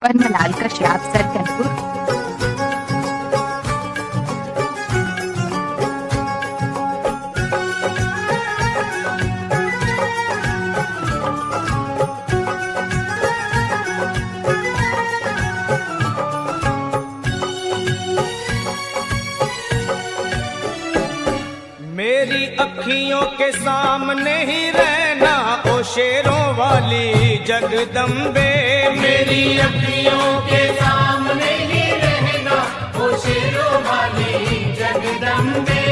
मलाल का श्राप सरकनपुर। मेरी अखियों के सामने ही रहना ओ शेरों वाली जगदम्बे। मेरी अखियों के सामने ही रहना ओ शेरों वाली जगदम्बे।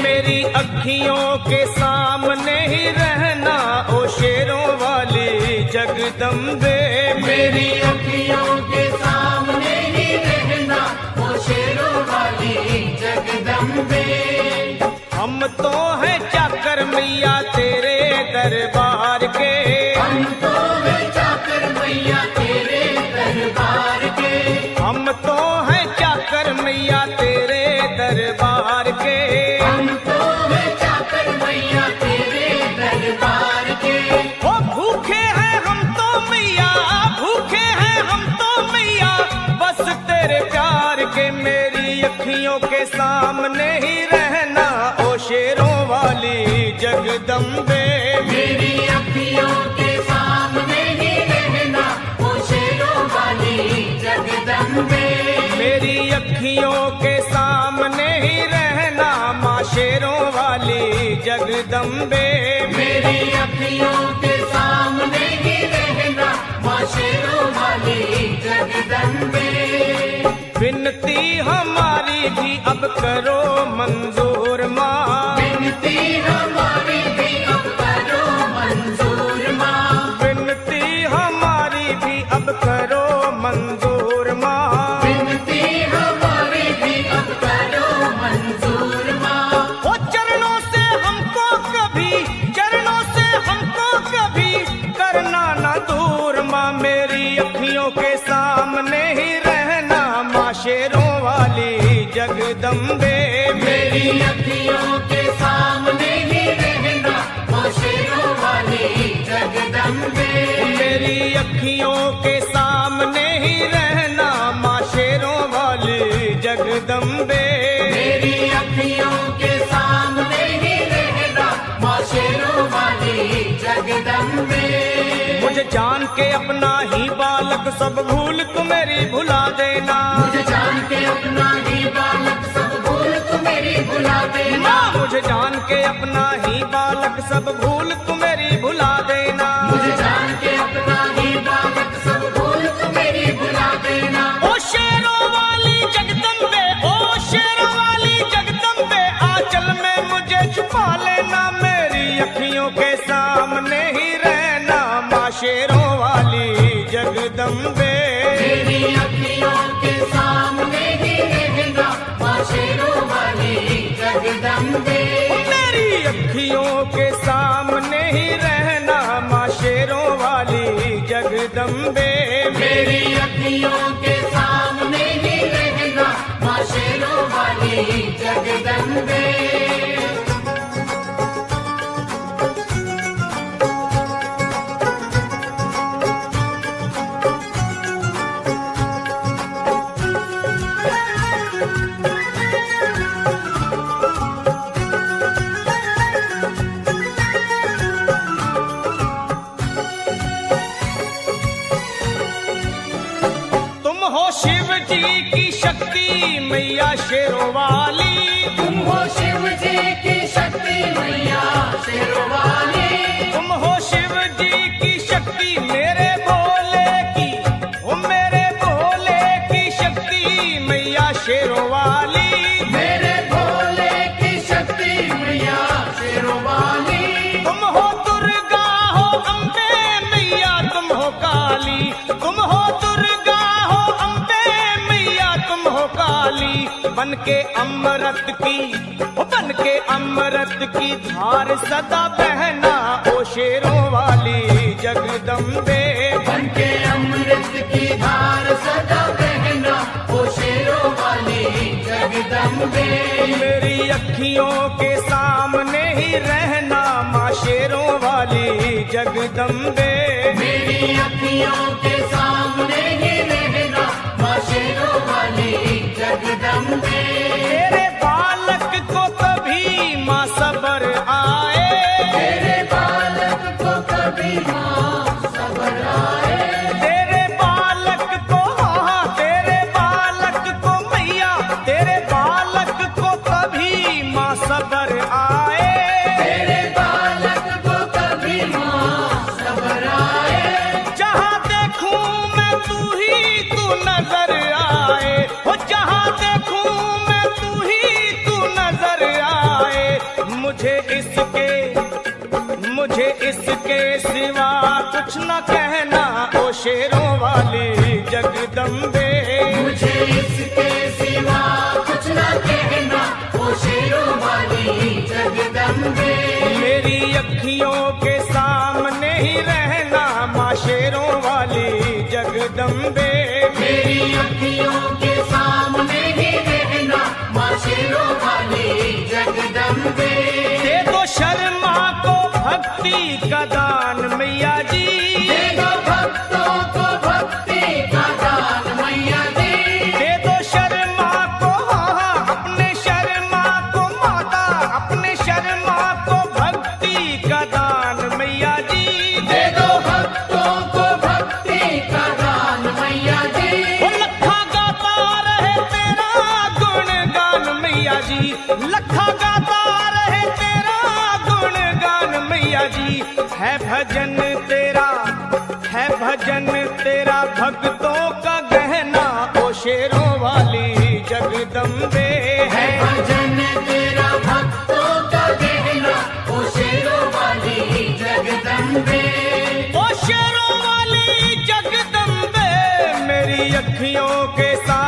मेरी अखियों के सामने ही रहना ओ शेरों वाली जगदम्बे। मेरी अखियों के सामने ही रहना ओ शेरों वाली जगदम्बे। हम तो हैं चाकर मैया तेरे दरबार के। हम तो हैं चाकर मैया तेरे दरबार के। हम तो हैं चाकर मैया तेरे दरबार के। हम तो हैं चाकर मैया तेरे दरबार के। ओ भूखे हैं हम तो मैया, भूखे हैं हम तो मैया, बस तेरे प्यार के। मेरी अखियों के सामने ही रहना ओ शेरों वाली जगदम्बे। मेरी अखियों के सामने ही रहना ओ शेरों वाली जगदम्बे। मेरी अखियों के सामने ही रहना माँ शेरों वाली जगदम्बे। मेरी अखियों के सामने ही रहना माँ शेरों वाली जगदम्बे। विनती हमारी भी अब करो मंजूर माँ। विनती हमारी भी अब करो मंजूर माँ। विनती हमारी भी अब करो मंजूर माँ। विनती हमारी भी अब करो मंजूर माँ। ओ चरणों से हमको कभी, चरणों से हमको कभी करना ना दूर माँ। मेरी अखियों के सामने ही रहना माँ शेरों वाली जगदम्बे। मेरी अखियों के सामने ही रहना माँ शेरों वाली जगदम्बे। मेरी अखियों के सामने ही रहना माँ शेरों वाली जगदम्बे। मेरी अखियों के सामने ही रहना माँ शेरों वाली जगदम्बे। मुझे जान के अपना ही बालक सब भूल तू मेरी भुला देना। मुझे जान के अपना ही बालक सब भूल तू मेरी भुला देना। मुझे जान के अपना ही बालक सब भूल तू मेरी भुला देना। मुझे जान के अपना ही बालक सब भूल तू मेरी भुला देना। ओ शेरों वाली जगदम्बे, ओ शेरों वाली जगदम्बे, आंचल में मुझे छुपा लेना। मेरी अखियों के सामने ही रहना माँ शेरों वाली जगदम्बे। मेरी अखियों के सामने ही रहना माँ शेरों वाली जगदम्बे। मेरी अखियों के सामने ही रहना माँ शेरों वाली जगदम्बे। मेरी अखियों के सामने ही रहना माँ शेरों वाली जगदम्बे। शिव जी की शक्ति मैया शेरों वाली। तुम हो शिव जी की शक्ति मैया शेरों वाली। तुम हो शिव जी की शक्ति मेरे भोले की, ओ मेरे भोले की शक्ति मैया शेरों वाली। मेरे भोले की शक्ति मैया शेरों वाली। तुम हो दुर्गा हो अम्बे मैया, तुम हो काली। तुम हो दुर्गा हो अम्बे मैया, तुम हो काली। बन के अमृत की, बन के अमृत की धार सदा बहना ओ शेरों वाली जगदम्बे। बन के अमृत की धार सदा बहना ओ शेरों वाली जगदम्बे। मेरी अखियों के सामने ही रहना माँ शेरों वाली जगदम्बे। मेरी अखियों के सामने ही रहना तू नजर आए, हो जहाँ देखूं मैं तू नजर आए। मुझे इसके सिवा कुछ न कहना ओ शेरों वाली जगदम्बे। मुझे इसके सिवा कुछ न कहना ओ शेरों वाली जगदम्बे। मेरी अखियों के सामने ही रहना माँ शेरों वाली जगदम्बे। मेरी अखियों के सामने ही रहना माँ शेरों वाली जगदम्बे। दे दो शर्मा को भक्ति का दान मैया जी, दे दो भक्तों को भक्ति का दान मैया जी। दे दो शर्मा को अपने शर्मा को माता, अपने शर्मा को भक्ति का दान मैया जी। दे दो भक्तों को भक्ति का दान मैया जी। वो लखा गाता रहे तेरा गुणगान मैया जी, लखा गाता रहे तेरा गुणगान मैया जी। है भजन तेरा भक्तों का गहना ओ शेरों वाली जगदम्बे। है भजन तेरा भक्तों का गहना ओ शेरों वाली जगदम्बे। ओ शेरों वाली जगदम्बे, मेरी अखियों के सामने